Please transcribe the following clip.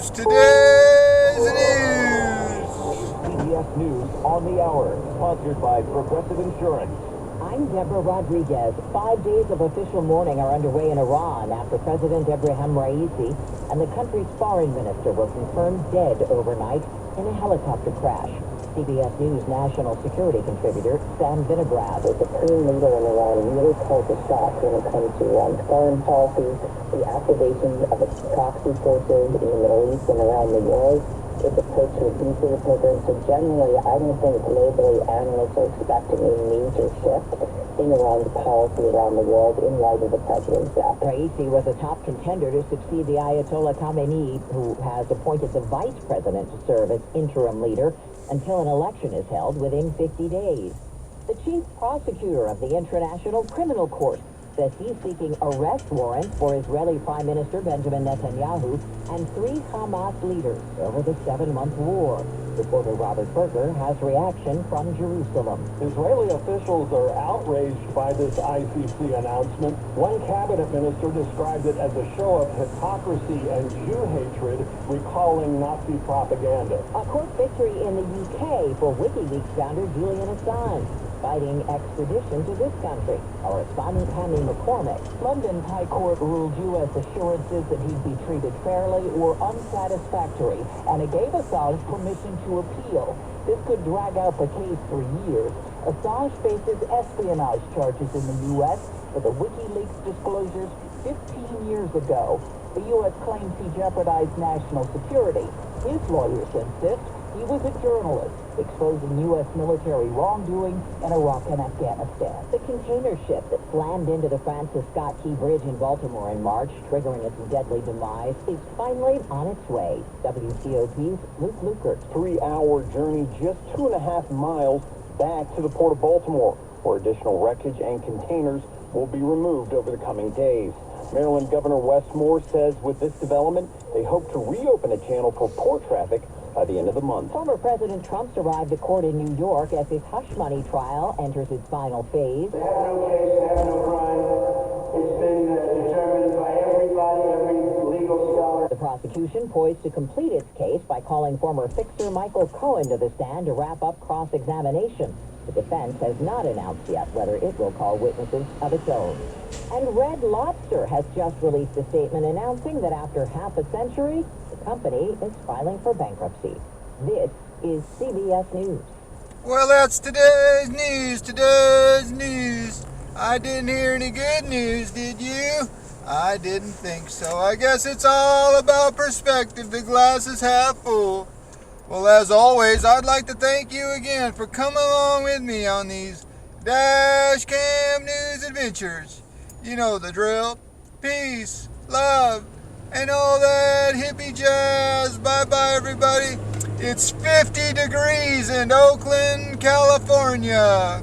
that's today's news. CBS News on the Hour, sponsored by Progressive Insurance. I'm Deborah Rodriguez. 5 days of official mourning are underway in Iran after President Ebrahim Raisi and the country's foreign minister were confirmed dead overnight in a helicopter crash. CBS News national security contributor Sam Vinograd. The supreme leader in Iran really calls the shots when it comes to foreign policy, the activation of its proxy forces in the Middle East and around the world, its approach to nuclear programs. So generally, I don't think globally analysts are expecting a major shift in Iran's policy around the world in light of the president's death. Raisi was a top contender to succeed the Ayatollah Khamenei, who has appointed the vice president to serve as interim leader until an election is held within 50 days. The chief prosecutor of the International Criminal Court says he's seeking arrest warrants for Israeli Prime Minister Benjamin Netanyahu and 3 Hamas leaders over the 7-month war. Reporter Robert Berger has reaction from Jerusalem. Israeli officials are outraged by this ICC announcement. One cabinet minister described it as a show of hypocrisy and Jew hatred, recalling Nazi propaganda. A court victory in the UK for WikiLeaks founder Julian Assange, fighting extradition to this country. Our correspondent Tammy McCormick. London High Court ruled U.S. assurances that he'd be treated fairly were unsatisfactory, and it gave Assange permission to appeal. This could drag out the case for years. Assange faces espionage charges in the U.S. for the WikiLeaks disclosures 15 years ago. The U.S. claims he jeopardized national security. His lawyers insist he was a journalist, exposing U.S. military wrongdoing in Iraq and Afghanistan. The container ship that slammed into the Francis Scott Key Bridge in Baltimore in March, triggering its deadly demise, is finally on its way. WCOP's Luke Lukert. 3-hour journey, just 2.5 miles back to the Port of Baltimore, where additional wreckage and containers will be removed over the coming days. Maryland Governor Wes Moore says with this development, they hope to reopen a channel for port traffic by the end of the month. Former President Trump's arrived at court in New York as his hush money trial enters its final phase. They have no case, they have no crime. It's been determined by everybody, every legal scholar. The prosecution poised to complete its case by calling former fixer Michael Cohen to the stand to wrap up cross-examination. The defense has not announced yet whether it will call witnesses of its own. And Red Lobster has just released a statement announcing that after half a century, the company is filing for bankruptcy. This is CBS News. Well, that's today's news. I didn't hear any good news, did you? I didn't think so. I guess it's all about perspective. The glass is half full. Well, as always, I'd like to thank you again for coming along with me on these Dash Cam News adventures. You know the drill. Peace, love, and all that hippie jazz. Bye-bye, everybody. It's 50 degrees in Oakland, California.